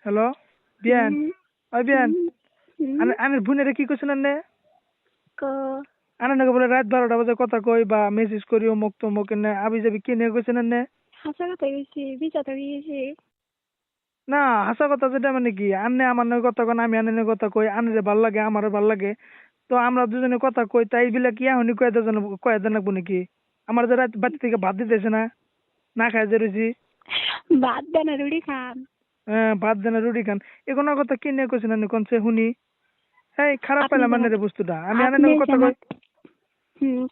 Hello বিয়ান ওই বিয়ান হুম আনের বোনেরে কি কইছেন আন্নে ক আনে নাকি বলে রাত 12টা বাজে কথা কই বা মেসেজ করি অমুক তমুক এনে আবি যাবি কি নিয়ে কইছেন আন্নে হাসা কথা গেছি বিচাতে গেছি না হাসা কথা যেটা মানে কি আন্নে আমার নাকি কথা কন আমি আনের নাকি কথা কই আনের ভাল লাগে আমারও ভাল লাগে তো আমরা দুজনে কথা কই তাই বিলা কি এখনই কয়ে দেন লাগবো নাকি আমার যে রাত বাড়ি থেকে ভাত দিতেছে না না খাই যে রয়েছি ভাত দেন রুটি খান ভাত দেন রুটি খান এগুলো কথা কি নিয়ে কইছেন আন্নে কোনছে শুনি হ্যাঁ খারাপ আপনি পাইলাম যে আনের বস্তুটা আমি আনের আপনি নাকি যে কথা কই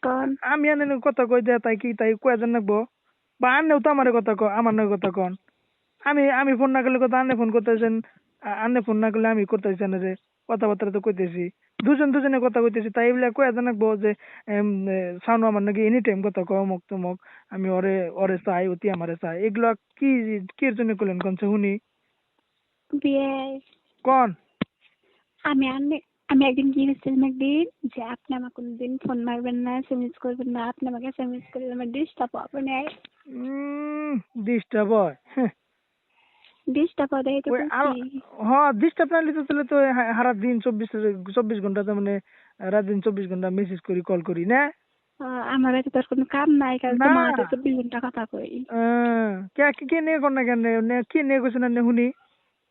কোন আমি আনে কথা কই দে তাই কি তাই কয়ে দেন লাগবো বা আন্নেও তো আমার কথা কয় আমার নয় কথা কন আমি ফোন না করলে কথা আন্নে ফোন করতেছেন আন্নে ফোন না করলে আমি করতেছি আনে কথাবার্তা তো কইতেছি দুজনে কথা কইতেছি তাই বলে কয়ে দেন লাগবো যে সাউন্ড আমার নাকি এনি টাইম কথা কয় অমুক তমুক আমি ওরে ওরে চাই অতি আমারে চাই এগুলা কি কি জন্য করলেন কোনছে শুনি বিয়ে কন আমি আনে আমি একদিন গিয়েছিলাম একদিন যে আপনি আমার কোনদিন ফোন মারবেন না এসএমএস করবেন না আপনি আমাকে এসএমএস করলে আমার ডিস্টার্ব হবে না ডিস্টার্ব হয় ডিস্টার্ব হবে তো ওই আর বলছি হ্যাঁ ডিস্টার্ব না নিতে তাহলে তো সারা দিন 24 ঘন্টা তো মানে রাত দিন 24 ঘন্টা মেসেজ করি কল করি না আমার কাছে তোর কোনো কাম নাই কারণ না তোমার হাতে 24 ঘন্টা কথা কই কে কে নিয়ে কর না কেন কি নিয়ে কইছেন না শুনি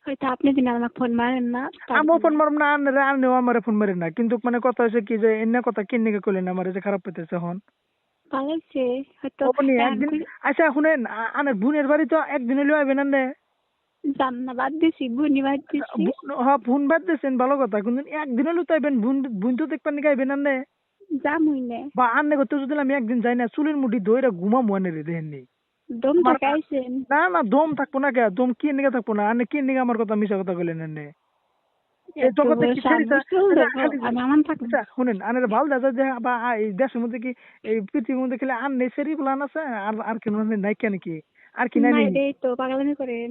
হয়তো আপনি দিন আমাকে ফোন মারেন না তার আমিও ফোন জন্য মারব না আনেও আমার ফোন মারে না কিন্তু মানে কথা হয়েছে কি যে এনে কথা কি নিয়ে করলেন আমার যে খারাপ পেতেছে এখন পালাইছে হয়তো আপনি একদিন আচ্ছা শুনেন আনের বোনের বাড়ি তো একদিন হলেও আইবেন আনে জান্না বাদ দিছি বুনি বাদ দিছি হ্যাঁ ফোন বাদ দিয়েছেন ভালো কথা কিন্তু একদিন হলেও তো আইবেন বোন তো দেখবেন নাকি আইবেন আনে যামুই না বা আন্নে করতে যদি আমি একদিন যাই না চুলের মুঠি ধইরা ঘুমামু আনে রে দেখেননি দম আমার থাকাইছেন না না দম থাকবো না কে দম কি নিকে থাকবো না আনে কি নিকে আমার কথা মিশা কথা কইলেন আনে এই এত জগতে বড় কি ছেড়িছা সাহস চলে আচ্ছা যাবো খালি আমি আমার থাকবো আচ্ছা শুনেন আনের ভাল দাদা যে বা এই দেশের মধ্যে কি এই পৃথিবীর মধ্যে খেলে আর নেই সেরি প্লান আছে আর আর কেন নাই কেন কি আর কি নাই না নি এটাই তো পাগলামি করেন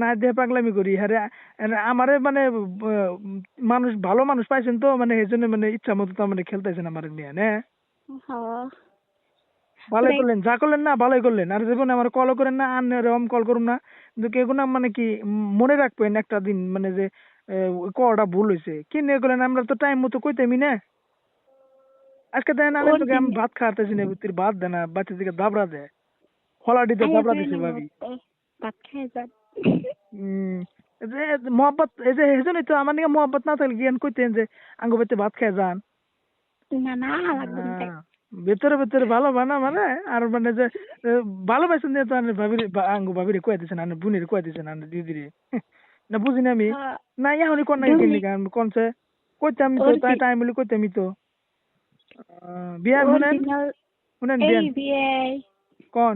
না দিয়ে পাগলামি করি হ্যাঁ আমারে মানে মানুষ ভালো মানুষ পাইছেন তো মানে এই জন্য মানে ইচ্ছা মতো তো মানে খেলতেছেন আমার নিয়ে না হ্যাঁ ভালোই করলেন যা করলেন না ভালোই করলেন আর জীবনে আমার কল করেন না আর এরকম কল করুন না কিন্তু কেউ না মানে কি মনে রাখবেন একটা দিন মানে যে কটা ভুল হয়েছে কি নিয়ে করলেন আমরা তো টাইম মতো কইতেমি না আজকে দেন আনেন ওর তোকে দিন আমি ভাত খাওয়াতেছি না তুই ভাত দে না বাচ্চা দিকে দাবড়া দে হলাডিতে আয়া দাবড়া যায় দিছে না ভাবি মরতে ভাত খেয়ে যান এই যে মহব্বত এই যে সেজন্যই তো আমার নিকে মহব্বত না থাকলে জ্ঞান কইতেন যে আঙ্গ বাড়িতে ভাত খেয়ে যান না না লাগবে না ভেতরে ভেতরে ভালো বানা মানে আর মানে যে ভালোবাসেন দিয়ে তো ভাবিরে আঙ্গু ভাবিরে কয়ে দিছেন আর বুনিরে কয়ে দিছেন আর দিদিরে না বুঝিনি আমি হ্যাঁ না এখনই কোন নাকি কিনলি গান কোনছে কইতে আমি তো তাই টাইম বলি কইতে আমি তো বিয়ান শুনেন অরিজিনাল শুনেন এই বিয়ান বিয়ে কোন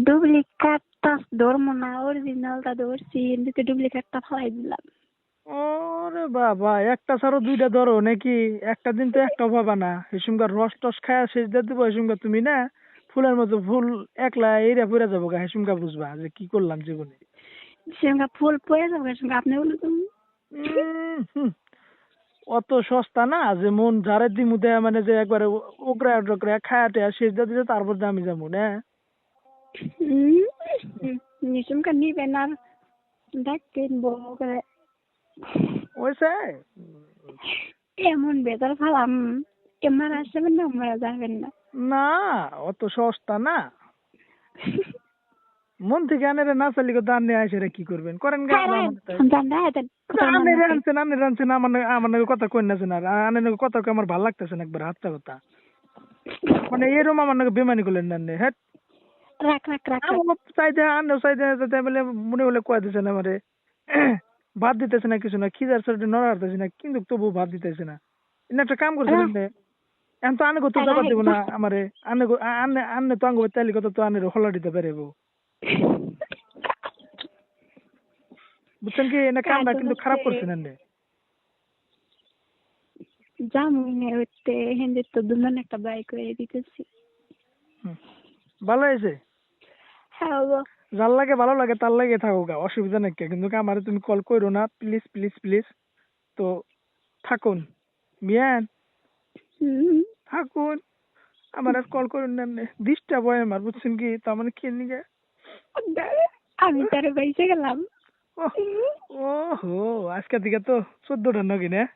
ডুপ্লিকেটটা ধরবো না অরিজিনালটা ধরছি কিন্তু ডুপ্লিকেটটা ফালাই দিলাম ওরে বাবা একটা ছাড়ো দুইটা ধরো নাকি একটা দিন তো একটা পাবা না হেসুমকার রস টস খায়া শেষ দিয়ে দিব হেসুমকা তুমি না ফুলের মতো ফুল একলা এরিয়া পড়ে যাবো গা হেসুমকা বুঝবা যে কি করলাম জীবনে সঙ্গে ফুল পয়ে যাবে সঙ্গে আপনি বলে তুমি হুম, অত সস্তা না যে মন ঝাড়ে দিমু দেয়া মানে যে একবারে ওগরা টগরা খায়া টেয়া শেষ দিয়ে দিতে তারপর দিয়ে আমি যাবো না নিশুমকা নিবেন আর দেখবেন বড় করে ওইসে এমন বেজার ফালাম এমার আসবেন না আমরা যাবেন না না অত সস্তা না মন থেকে আনেরে না চালি কথা আনে আসে রে কি করবেন করেন গা আনেরে আনছেন আমার আমার নাকি কথা কই না আর আনের নাকি কথা কই আমার ভালো লাগতেছে না একবার হাতটা কথা মানে এরকম আমার নাকি বেমানি করলেন না নে হ্যাঁ রাখ রাখ রাখ আমার চাইতে আনেও চাইতে তাই বলে মনে হলে কয়ে দিতেছে না আমারে ভাত দিতেছে না কিছু না খিদার সাথে নড়া হারতেছে না কিন্তু তবু ভাত দিতেছে না এনে একটা কাম করছিলেন রে এখন তো আনে তো জবাব দেবো না আমারে আনে আনে আনে তো আঙ্গ তাইলে কথা তো আনের হলা দিতে পারবো বুঝছেন কি না কামটা কিন্তু খারাপ করছেন এনে জামুনে হইতে হিন্দি তো দুজন একটা বাই করে দিতেছি ভালো হয়েছে হ্যাঁ যার লাগে ভালো লাগে তার লাগে থাকো গা অসুবিধা নাকি কিন্তু আমারে তুমি কল করো না প্লিজ প্লিজ প্লিজ তো থাকুন বিয়ান থাকুন আমার আর কল করুন না ডিস্টার্ব হয় আমার বুঝছেন কি তার মানে কি নিগে আমি তার বাইসে গেলাম ও হো আজকে থেকে তো 14টা নগিন, হ্যাঁ?